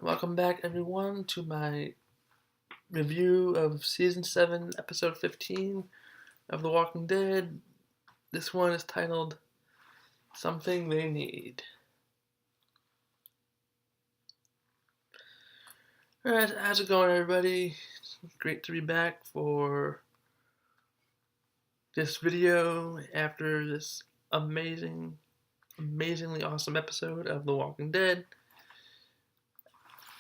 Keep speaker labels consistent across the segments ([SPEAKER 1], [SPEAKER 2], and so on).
[SPEAKER 1] Welcome back, everyone, to my review of Season 7, Episode 15 of The Walking Dead. This one is titled Something They Need. Alright, how's it going, everybody? It's great to be back for this video after this amazingly awesome episode of The Walking Dead.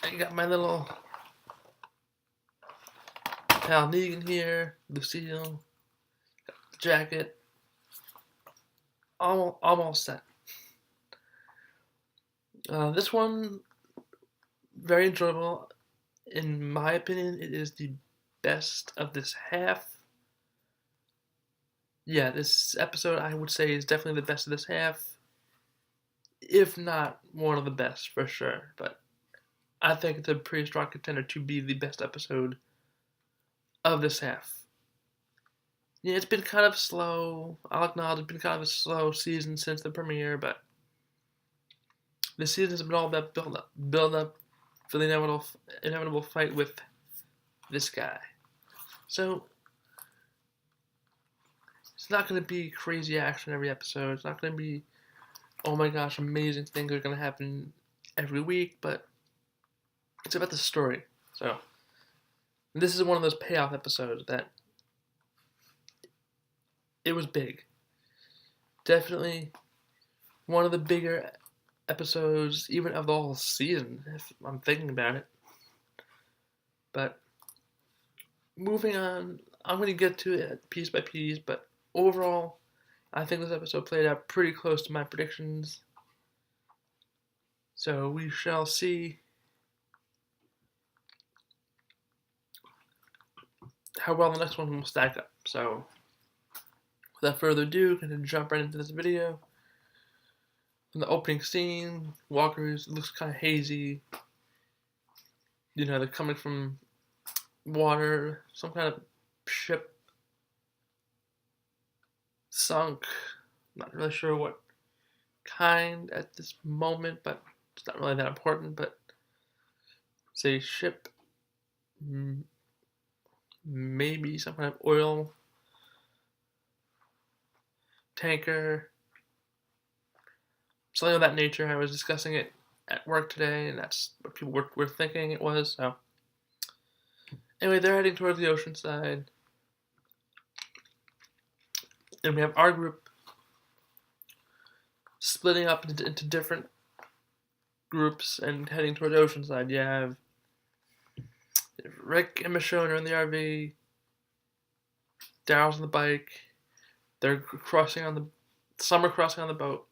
[SPEAKER 1] I got my little pal Negan here, Lucille, got the jacket, almost set. This one, very enjoyable. In my opinion, it is the best of this half. Yeah, this episode I would say is definitely the best of this half, if not one of the best for sure. But I think it's a pretty strong contender to be the best episode of this half. Yeah, it's been kind of slow. I'll acknowledge it's been kind of a slow season since the premiere, but this season's been all about build up for the inevitable fight with this guy. So it's not going to be crazy action every episode. It's not going to be, oh my gosh, amazing things are going to happen every week, but it's about the story. So this is one of those payoff episodes that it was big. Definitely one of the bigger episodes, even of the whole season, if I'm thinking about it. But moving on, I'm going to get to it piece by piece, but overall, I think this episode played out pretty close to my predictions. So we shall see how well the next one will stack up. So without further ado, I'm going to jump right into this video. In the opening scene, Walker's looks kind of hazy. You know, they're coming from water, some kind of ship sunk. Not really sure what kind at this moment, but it's not really that important. But it's a ship, maybe some kind of oil tanker, something of that nature. I was discussing it at work today, and that's what people were thinking it was. So anyway, they're heading towards the ocean side, and we have our group splitting up into different groups and heading toward Oceanside. You have Rick and Michonne are in the RV. Daryl's on the bike. They're some are crossing on the boat.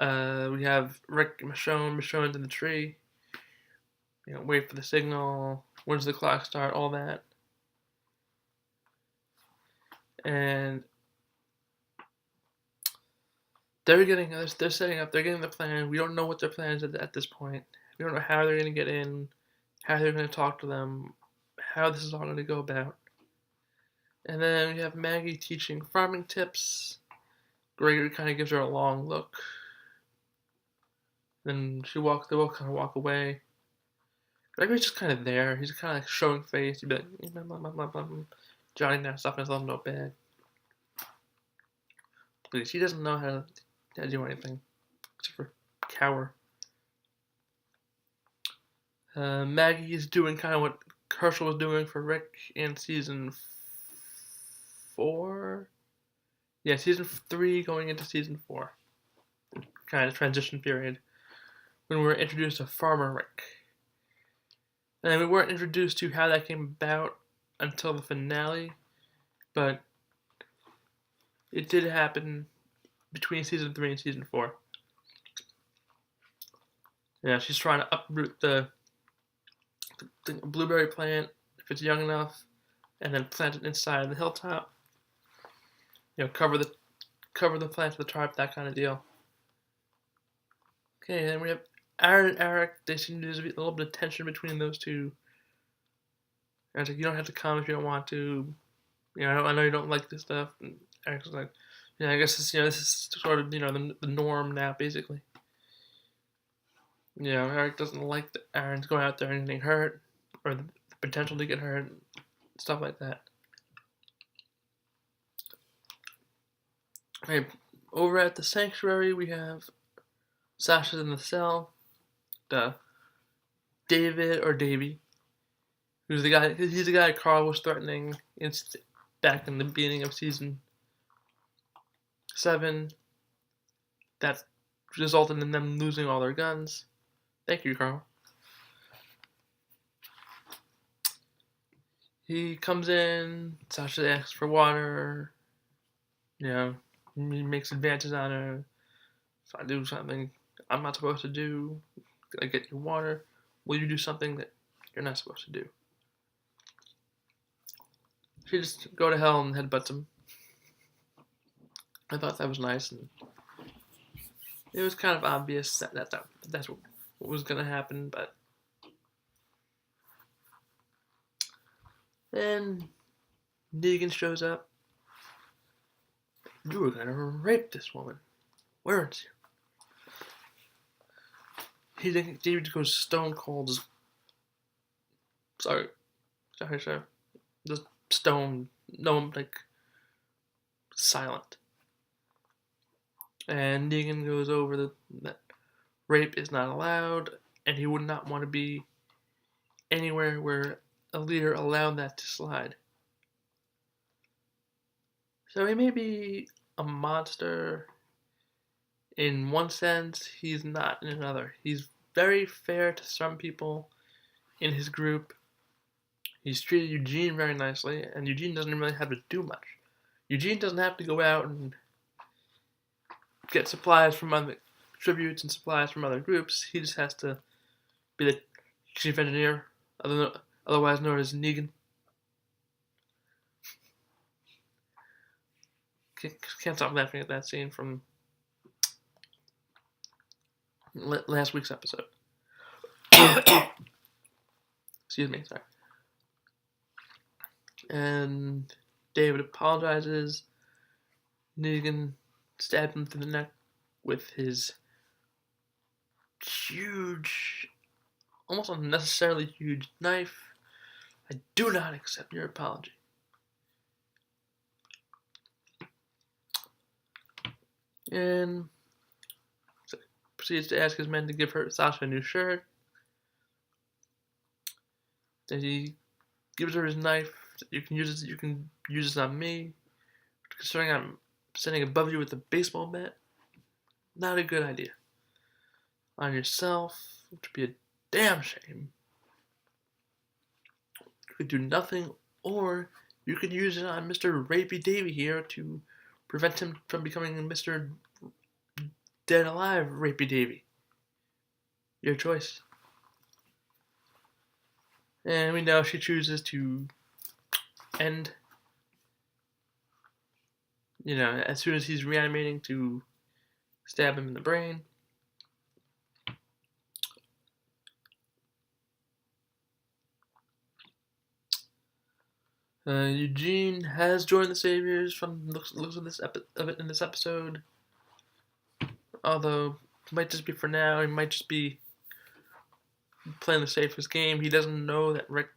[SPEAKER 1] We have Rick and Michonne's in the tree. You know, wait for the signal. When does the clock start? All that. And they're setting up. They're getting the plan. We don't know what their plans are at this point. We don't know how they're going to get in, how they're going to talk to them, how this is all going to go about. And then we have Maggie teaching farming tips. Gregory kind of gives her a long look. Then they both kind of walk away. Gregory's just kind of there. He's kind of like showing face. He'd be like, blah, blah, blah, blah, blah, jotting down stuff in his little notepad. Please, he doesn't know how to do anything except for cower. Maggie is doing kind of what Hershel was doing for Rick in season 4. Yeah, season 3 going into season 4. Kind of transition period when we were introduced to Farmer Rick. And we weren't introduced to how that came about until the finale, but it did happen between season 3 and season 4. Yeah, she's trying to uproot the blueberry plant if it's young enough, and then plant it inside the hilltop. You know, cover the plant with the tarp, that kind of deal. Okay, then we have Aaron and Eric. They seem to be a little bit of tension between those two. Aaron's like, you don't have to come if you don't want to. You know, I know you don't like this stuff. And Eric's like, yeah, I guess this is sort of the norm now, basically. Eric doesn't like that Aaron's going out there and getting hurt, or the potential to get hurt, stuff like that. Okay, over at the sanctuary, we have Sasha's in the cell. David or Davey, who's the guy. He's the guy Carl was threatening back in the beginning of season 7. That resulted in them losing all their guns. Thank you, Carl. He comes in. Sasha asks for water. He makes advances on her. If I do something I'm not supposed to do, I get you water. Will you do something that you're not supposed to do? She just go to hell and headbutts him. I thought that was nice, and it was kind of obvious that that's what was going to happen, but then Negan shows up. You were going to rape this woman, weren't you? David goes stone cold. Sorry, sir. Just stone, no, silent. And Negan goes over that rape is not allowed, and he would not want to be anywhere where a leader allowed that to slide. So he may be a monster in one sense, he's not in another. He's very fair to some people in his group. He's treated Eugene very nicely, and Eugene doesn't really have to do much. Eugene doesn't have to go out and get supplies from other tributes and supplies from other groups. He just has to be the chief engineer, otherwise known as Negan. Can't stop laughing at that scene from last week's episode. Excuse me, sorry. And David apologizes. Negan stabbed him through the neck with his huge, almost unnecessarily huge knife. I do not accept your apology. And proceeds to ask his men to give Sasha a new shirt. Then he gives her his knife. You can use this on me. Considering I'm standing above you with a baseball bat, not a good idea. On yourself, which would be a damn shame. You could do nothing, or you could use it on Mr. Rapey Davy here to prevent him from becoming Mr. Dead Alive Rapey Davy. Your choice. And we know she chooses to end, as soon as he's reanimating, to stab him in the brain. Eugene has joined the Saviors from looks of it in this episode. Although, it might just be for now. He might just be playing the safest game. He doesn't know that Rick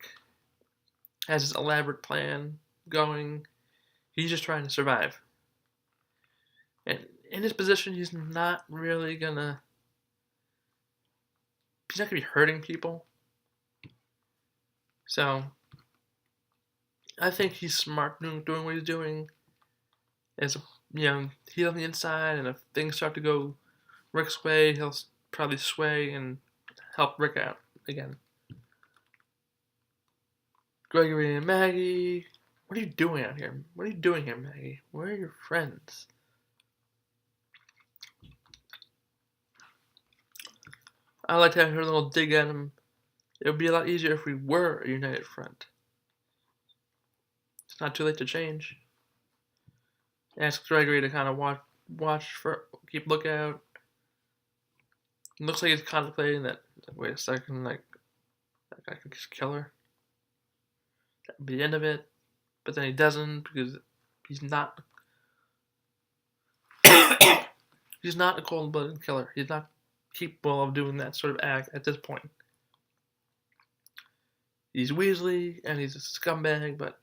[SPEAKER 1] has his elaborate plan going. He's just trying to survive. And in his position, he's not really gonna... He's not gonna be hurting people. So, I think he's smart doing what he's doing. He's on the inside, and if things start to go Rick's way, he'll probably sway and help Rick out again. Gregory and Maggie, what are you doing out here? What are you doing here, Maggie? Where are your friends? I like to have her little dig at him. It would be a lot easier if we were a united front. It's not too late to change. Ask Gregory to kind of keep lookout. It looks like he's contemplating that. Wait a second, that guy could just kill her. That would be the end of it. But then he doesn't, because he's not. He's not a cold-blooded killer. He capable of doing that sort of act at this point. He's Weasley, and he's a scumbag, but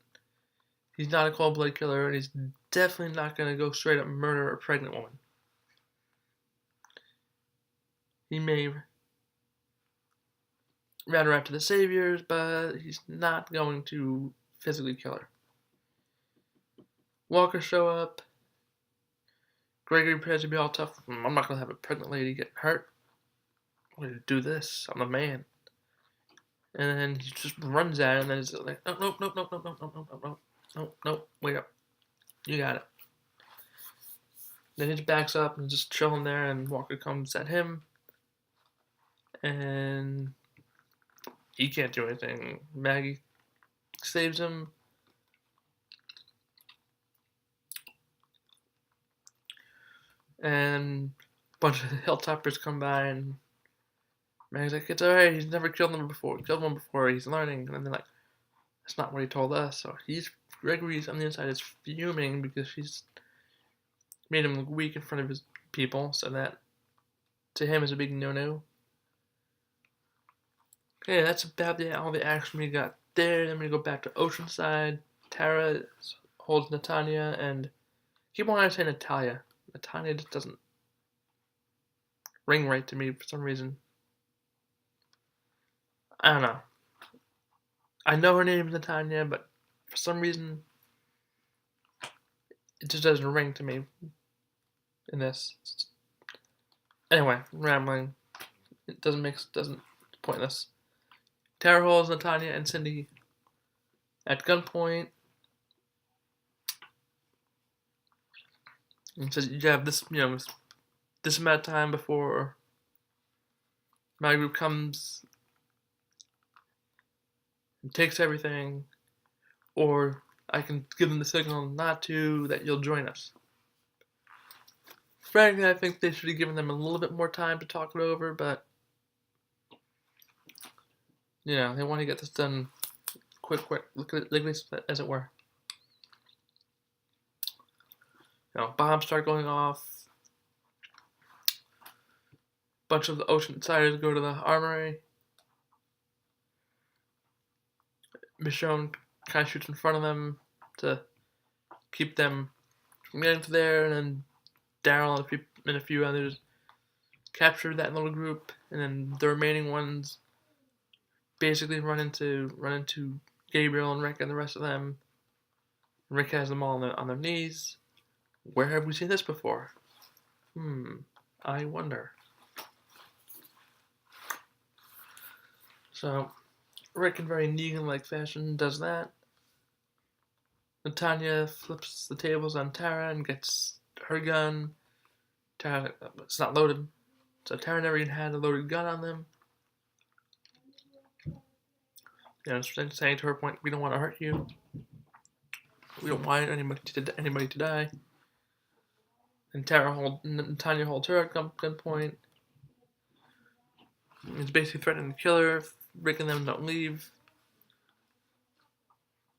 [SPEAKER 1] he's not a cold-blooded killer, and he's definitely not going to go straight up murder a pregnant woman. He may run her after the Saviors, but he's not going to physically kill her. Walker show up. Gregory prepares to be all tough. I'm not going to have a pregnant lady get hurt. I'm going to do this. I'm a man. And then he just runs at it, and then he's like, nope, wait up. You got it. Then he just backs up and just chilling there, and Walker comes at him. And he can't do anything. Maggie saves him. And a bunch of Hilltoppers come by, and Maggie's like, it's alright, he's never killed one before, he's learning. And they're like, that's not what he told us. So Gregory's on the inside is fuming because she's made him look weak in front of his people, so that to him is a big no-no. Okay, that's about all the action we got there. Then we go back to Oceanside. Tara holds Natanya, and I keep wanting to say Natalia. Natanya just doesn't ring right to me for some reason. I don't know. I know her name is Natanya, but for some reason, it just doesn't ring to me in this. Anyway, rambling. It doesn't pointless. Tara holds Natanya and Cindy at gunpoint and says, you have this amount of time before my group comes and takes everything, or I can give them the signal not to, that you'll join us. Frankly, I think they should have given them a little bit more time to talk it over, but they want to get this done quick, as it were. Bombs start going off. A bunch of the Oceansiders go to the armory. Michonne kind of shoots in front of them to keep them from getting to there, and then Daryl and a few others capture that little group, and then the remaining ones basically run into Gabriel and Rick and the rest of them. Rick has them all on their knees. Where have we seen this before? I wonder. So, Rick, in very Negan-like fashion, does that. Natanya flips the tables on Tara and gets her gun. Tara, it's not loaded. So Tara never even had a loaded gun on them. Saying to her point, we don't want to hurt you. We don't want anybody to die. And Natanya holds her at gunpoint. He's basically threatening to kill her if Rick and them don't leave.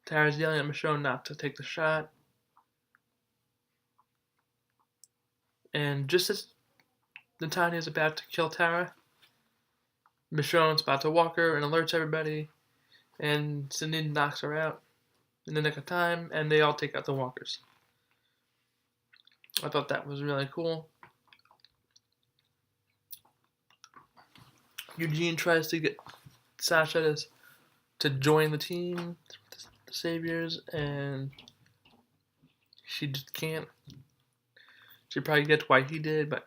[SPEAKER 1] Tara's yelling at Michonne not to take the shot. And just as Natanya's about to kill Tara, Michonne's about to walk her and alerts everybody, and Cindy knocks her out in the nick of time, and they all take out the walkers. I thought that was really cool. Eugene tries to get Sasha to join the team, the Saviors, and she just can't. She probably gets why he did, but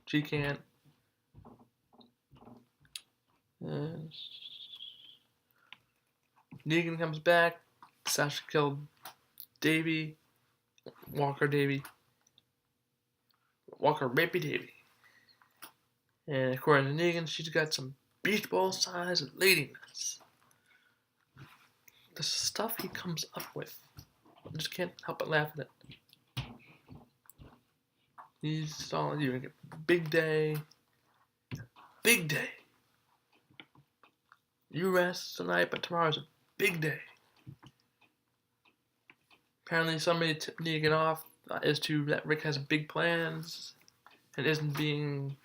[SPEAKER 1] she can't. Negan comes back. Sasha killed Walker Rapey Davy. And according to Negan, she's got some beach ball size ladiness. The stuff he comes up with, I just can't help but laugh at it. He's all you get big day. You rest tonight, but tomorrow's a big day. Apparently, somebody tipped Negan off as to that Rick has big plans and isn't being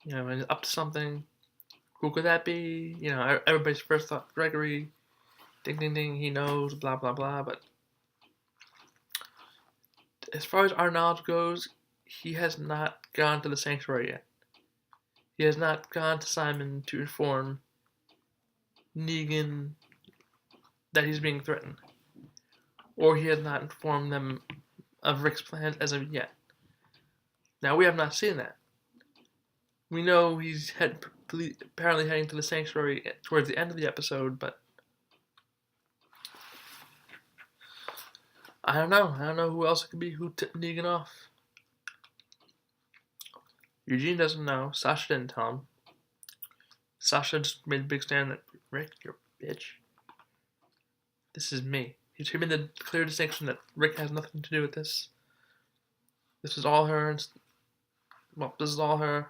[SPEAKER 1] And he's up to something. Who could that be? Everybody's first thought, Gregory. Ding, ding, ding, he knows, blah, blah, blah. But as far as our knowledge goes, he has not gone to the sanctuary yet. He has not gone to Simon to inform Negan that he's being threatened. Or he has not informed them of Rick's plans as of yet. Now, we have not seen that. We know he's apparently heading to the sanctuary towards the end of the episode, but I don't know. I don't know who else it could be who tipped Negan off. Eugene doesn't know. Sasha didn't tell him. Sasha just made a big stand that, Rick, you're a bitch. This is me. He made the clear distinction that Rick has nothing to do with this. This is all her. This is all her.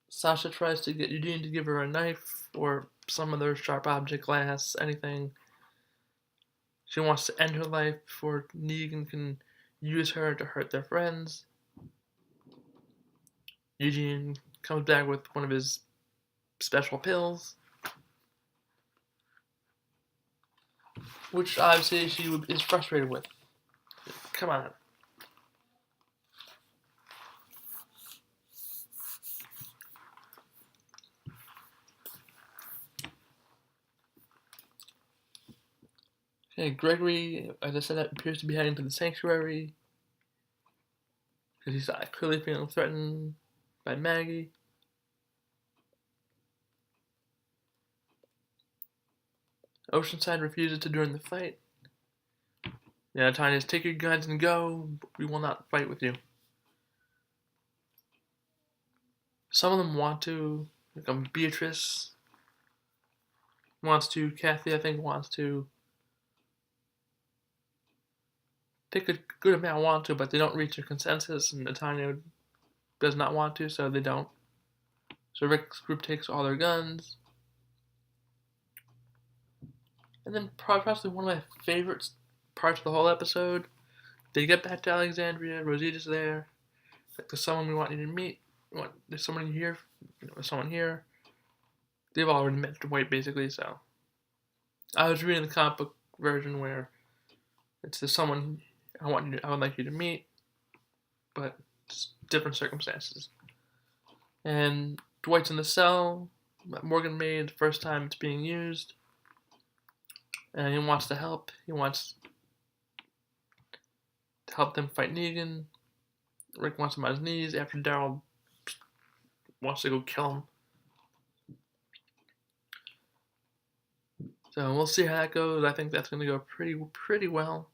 [SPEAKER 1] Sasha tries to get Eugene to give her a knife or some other sharp object, glass, anything. She wants to end her life before Negan can use her to hurt their friends. Eugene comes back with one of his special pills, which obviously she is frustrated with. Come on. Okay, Gregory, as I said, appears to be heading to the sanctuary because he's clearly feeling threatened by Maggie. Oceanside refuses to join the fight. Tanya's, take your guns and go. We will not fight with you. Some of them want to. Like Beatrice wants to. Kathy, I think, wants to. I think a good amount want to, but they don't reach a consensus, and Tanya does not want to, so they don't. So Rick's group takes all their guns. And then probably one of my favorite parts of the whole episode, they get back to Alexandria, Rosita's there. Like, there's someone we want you to meet. There's someone here. There's someone here. They've already met Dwight, basically, so. I was reading the comic book version where there's someone I would like you to meet, but it's different circumstances. And Dwight's in the cell. Morgan made the first time it's being used. And he wants to help. He wants to help them fight Negan. Rick wants him on his knees after Daryl wants to go kill him. So we'll see how that goes. I think that's going to go pretty well.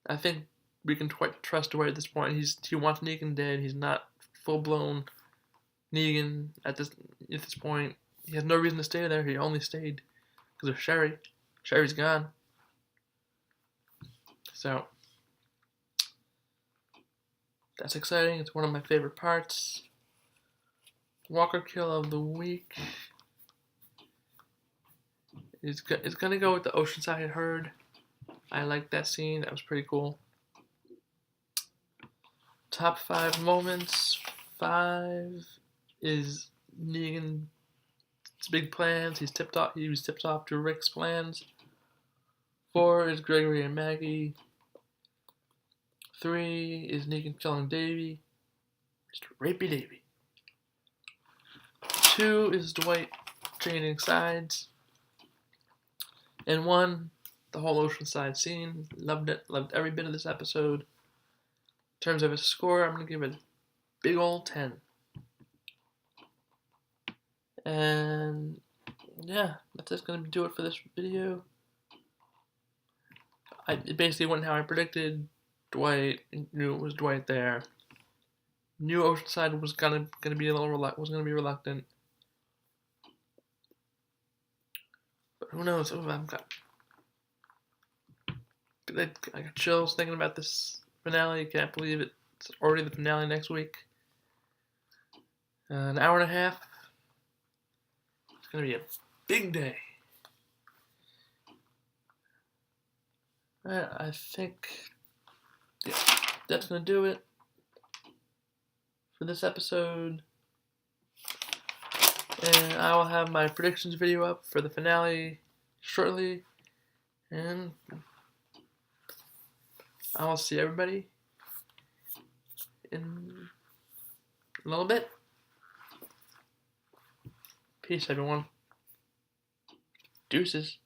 [SPEAKER 1] I think we can trust Dwight at this point. He wants Negan dead. He's not full-blown Negan at this point. He has no reason to stay there. He only stayed because of Sherry. Sherry's gone. So that's exciting. It's one of my favorite parts. Walker kill of the week is going to go with the Oceanside herd. I like that scene. That was pretty cool. Top 5 moments. 5 is Negan's big plans. He was tipped off to Rick's plans. 4 is Gregory and Maggie. 3 is Negan killing Davey. Mr. Rapey Davey. 2 is Dwight changing sides. And 1, the whole Oceanside scene. Loved it. Loved every bit of this episode. In terms of a score, I'm going to give it a big old 10. And yeah, that's just going to do it for this video. It basically went how I predicted. Dwight, knew it was Dwight there. Knew Oceanside was gonna be reluctant. But who knows? I got chills thinking about this finale. Can't believe it. It's already the finale next week. An hour and a half. It's gonna be a big day. I think yeah, that's gonna do it for this episode. And I will have my predictions video up for the finale shortly. And I will see everybody in a little bit. Peace, everyone. Deuces.